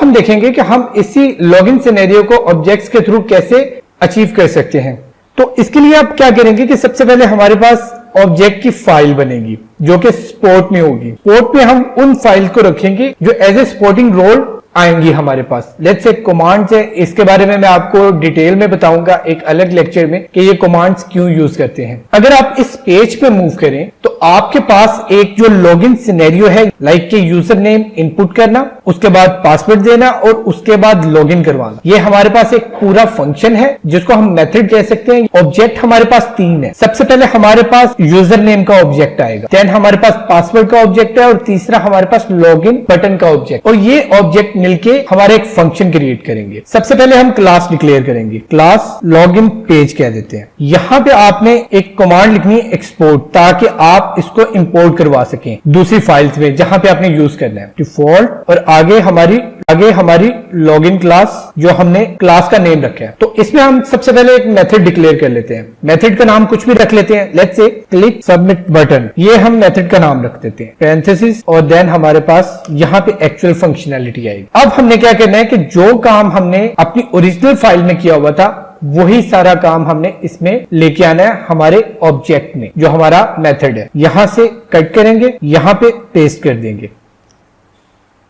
हम देखेंगे कि हम इसी लॉगिन सिनेरियो को ऑब्जेक्ट्स के थ्रू कैसे अचीव कर सकते हैं। तो इसके लिए आप क्या करेंगे कि सबसे पहले हमारे पास ऑब्जेक्ट की फाइल बनेगी जो कि स्पोर्ट में होगी। स्पोर्ट में हम उन फाइल को रखेंगे जो एज ए सपोर्टिंग रोल आएंगी हमारे पास। लेट्स से कमांड्स है, इसके बारे में मैं आपको डिटेल में बताऊंगा एक अलग लेक्चर में कि ये कमांड्स क्यों यूज करते हैं। अगर आप इस पेज पे मूव करें तो आपके पास एक जो लॉगिन सिनेरियो है, लाइक के यूजर नेम इनपुट करना, उसके बाद पासवर्ड देना और उसके बाद लॉगिन करवाना, ये हमारे पास एक पूरा फंक्शन है जिसको हम मेथड कह सकते हैं। ऑब्जेक्ट हमारे पास 3 है। सबसे पहले हमारे पास यूजर नेम का ऑब्जेक्ट आएगा, देन हमारे पास पासवर्ड का ऑब्जेक्ट है और तीसरा हमारे पास लॉगिन बटन का ऑब्जेक्ट, और ये ऑब्जेक्ट मिलके हमारे एक फंक्शन क्रिएट करेंगे। सबसे पहले हम क्लास डिक्लेयर करेंगे, क्लास लॉगिन पेज कह देते हैं। यहां पे आपने एक कमांड लिखनी है एक्सपोर्ट, ताकि आप इसको इंपोर्ट करवा सकें दूसरी फाइल्स में जहां पे आपने यूज करना है। डिफॉल्ट और आगे हमारी लॉगिन क्लास जो हमने क्लास का नेम रखा है। तो इसमें हम सबसे पहले एक मेथड डिक्लेयर कर लेते हैं। मेथड का नाम कुछ भी रख लेते हैं, let's say click submit button, ये हम मेथड का नाम रख देते हैं, पैरेंथेसिस, और देन हमारे पास यहाँ पे एक्चुअल फंक्शनैलिटी आएगी। अब हमने क्या करना है कि जो काम हमने अपनी ओरिजिनल फाइल में किया हुआ था वही सारा काम हमने इसमें लेके आना है हमारे ऑब्जेक्ट में, जो हमारा मेथड है। यहां से कट करेंगे, यहां पे पेस्ट कर देंगे,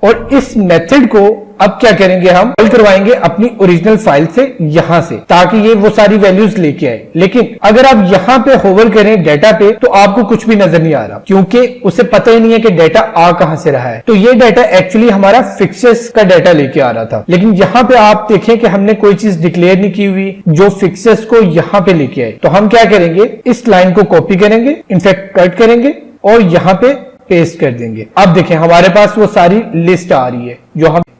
और इस मेथड को अब क्या करेंगे, हम कॉल करवाएंगे अपनी ओरिजिनल फाइल से यहां से, ताकि ये वो सारी वैल्यूज लेके आए। लेकिन अगर आप यहां पे होवर करें डेटा पे तो आपको कुछ भी नजर नहीं आ रहा, क्योंकि उसे पता ही नहीं है कि डेटा आ कहां से रहा है। तो ये डेटा एक्चुअली हमारा फिक्सेस का डेटा लेके आ रहा था। लेकिन यहां पे आप देखें कि हमने कोई चीज डिक्लेयर नहीं की हुई जो फिक्सेस को यहां पे लेके आए। तो हम क्या करेंगे, इस लाइन को कॉपी करेंगे, इनफैक्ट कट करेंगे और यहां पे पेस्ट कर देंगे। अब देखें हमारे पास वो सारी लिस्ट आ रही है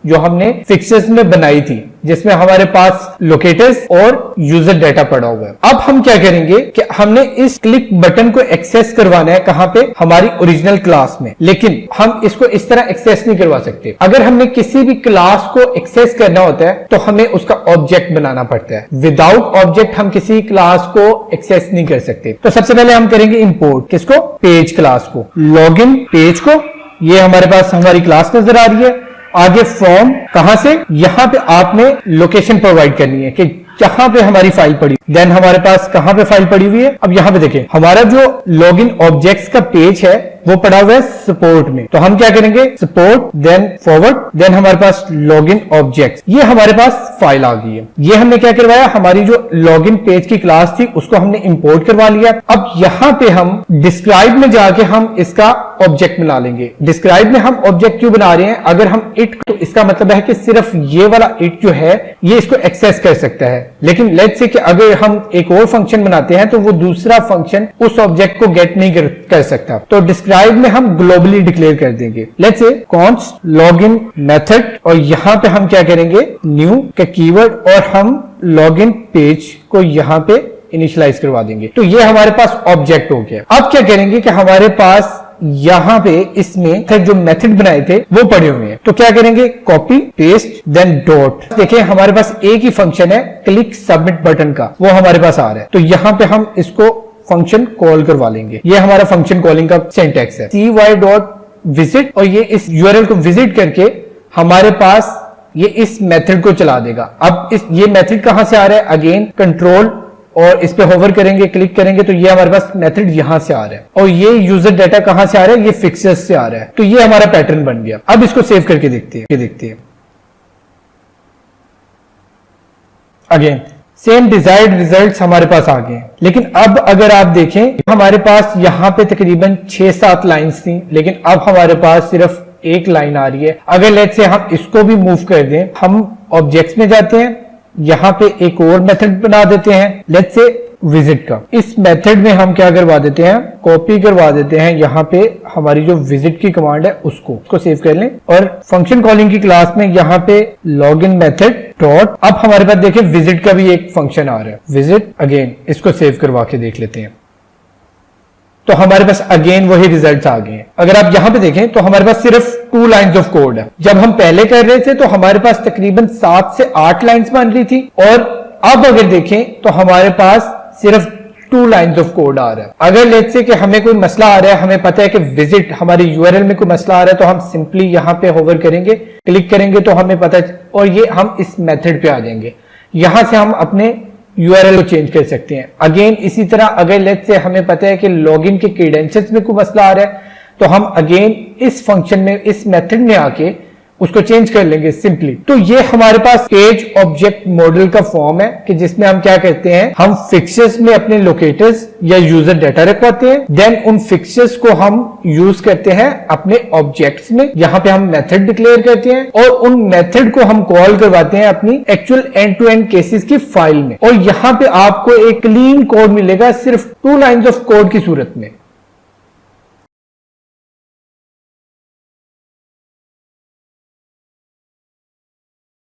जो हमने फिक्सेस में बनाई थी, जिसमें हमारे पास लोकेटर्स और यूजर डाटा पड़ा हुआ है। अब हम क्या करेंगे कि हमने इस क्लिक बटन को एक्सेस करवाना है, कहां पे, हमारी ओरिजिनल क्लास में। लेकिन हम इसको इस तरह एक्सेस नहीं करवा सकते। अगर हमने किसी भी क्लास को एक्सेस करना होता है तो हमें उसका ऑब्जेक्ट बनाना पड़ता है। विदाउट ऑब्जेक्ट हम किसी क्लास को एक्सेस नहीं कर सकते। तो सबसे पहले हम करेंगे इंपोर्ट, किसको, पेज क्लास को, लॉगिन पेज को। ये हमारे पास हमारी क्लास नजर आ रही है। आगे फ्रॉम, कहां से, यहां पे आपने लोकेशन प्रोवाइड करनी है कि जहां पे हमारी फाइल पड़ी। देन हमारे पास कहां पे फाइल पड़ी हुई है, अब यहां पे देखें हमारा जो लॉगिन ऑब्जेक्ट्स का पेज है वो पड़ा हुआ है सपोर्ट में। तो हम क्या करेंगे, सपोर्ट, देन फॉरवर्ड, देन हमारे पास लॉगिन ऑब्जेक्ट्स, ये हमारे पास फाइल आ गई है। ये हमने क्या करवाया, हमारी जो लॉगिन पेज की क्लास थी उसको हमने इंपोर्ट करवा लिया। अब यहां पे हम डिस्क्राइब में जाके हम इसका ऑब्जेक्ट बना लेंगे। डिस्क्राइब में हम ऑब्जेक्ट क्यों बना रहे हैं, अगर हम इट, तो इसका मतलब है कि सिर्फ ये वाला इट जो है ये इसको एक्सेस कर सकता है। लेकिन लेट्स से कि अगर हम एक और फंक्शन बनाते हैं तो वो दूसरा फंक्शन उस ऑब्जेक्ट को गेट नहीं कर सकता। तो डिस्क्राइब में हम ग्लोबली डिक्लेयर कर देंगे, let's say const login method, और यहां पे हम क्या करेंगे, न्यू का कीवर्ड, और हम लॉगिन पेज को यहां पे इनिशियलाइज करवा देंगे। तो ये हमारे पास ऑब्जेक्ट हो गया। अब क्या करेंगे कि हमारे पास यहां पे इसमें जो मेथड बनाए थे वो पड़े हुए हैं। तो क्या करेंगे, कॉपी पेस्ट, देन डॉट। देखिए हमारे पास एक ही फंक्शन है क्लिक सबमिट बटन का, वो हमारे पास आ रहा है। तो यहां पे हम इसको फंक्शन कॉल करवा लेंगे। ये हमारा फंक्शन कॉलिंग का सिंटैक्स है, cy.visit, और ये इस यूआरएल को विजिट करके हमारे पास ये इस मेथड को चला देगा। अब ये मेथड कहां से आ रहा है, अगेन कंट्रोल, और इस पे होवर करेंगे, क्लिक करेंगे तो ये हमारे पास मेथड यहां से आ रहा है। और ये यूजर डाटा कहां से आ रहा है, ये फिक्सेस से आ रहा है। तो ये हमारा पैटर्न बन गया। अब इसको सेव करके देखते हैं। अगेन सेम डिजायर्ड रिजल्ट्स हमारे पास आ गए। लेकिन अब अगर आप देखें, हमारे पास यहां पे तकरीबन 6-7 लाइंस थी, लेकिन अब हमारे पास सिर्फ एक लाइन आ रही है। अगर लेट्स से हम इसको भी मूव कर दें, हम ऑब्जेक्ट्स में जाते हैं, यहां पे एक और मेथड बना देते हैं, लेट्स से विजिट का। इस मेथड में हम क्या करवा देते हैं, कॉपी करवा देते हैं यहाँ पे हमारी जो विजिट की कमांड है उसको सेव कर लें, और फंक्शन कॉलिंग की क्लास में यहाँ पे लॉगिन मेथड डॉट। अब हमारे पास देखिए विजिट का भी एक फंक्शन आ रहा है, विजिट। अगेन इसको सेव करवा के देख लेते हैं। तो हमारे पास अगेन वही रिजल्ट्स आ गए हैं। अगर आप यहां पे देखें तो हमारे पास सिर्फ 2 लाइंस ऑफ कोड है। जब हम पहले कर रहे थे तो हमारे पास तकरीबन 7 से 8 लाइंस बन रही थी, और अब अगर देखें तो हमारे पास सिर्फ 2 लाइंस ऑफ कोड आ रहा है। अगर लेट्स से कि हमें कोई मसला आ रहा है, हमें पता है कि विजिट हमारी यूआरएल में कोई मसला आ रहा है, तो हम सिंपली यहां पे होवर करेंगे, क्लिक करेंगे तो हमें पता, और ये हम इस मेथड पे आ जाएंगे। यहां से हम अपने यूआरएल को चेंज कर सकते हैं। अगेन इसी तरह अगर लेट्स से हमें पता है कि लॉगिन के क्रेडेंशियल्स में कोई मसला आ रहा है, तो हम अगेन इस फंक्शन में, इस मेथड में आके उसको चेंज कर लेंगे सिंपली। तो ये हमारे पास पेज ऑब्जेक्ट मॉडल का फॉर्म है कि जिसमें हम क्या करते हैं, हम फिक्चर्स में अपने लोकेटर्स या यूजर डाटा रखवाते हैं, देन उन फिक्चर्स को हम यूज करते हैं अपने ऑब्जेक्ट्स में। यहां पे हम मेथड डिक्लेयर करते हैं और उन मेथड को हम कॉल करवाते हैं अपनी actual end to end cases की फाइल में। और यहां पे आपको एक क्लीन कोड मिलेगा सिर्फ 2 लाइंस ऑफ कोड की सूरत में।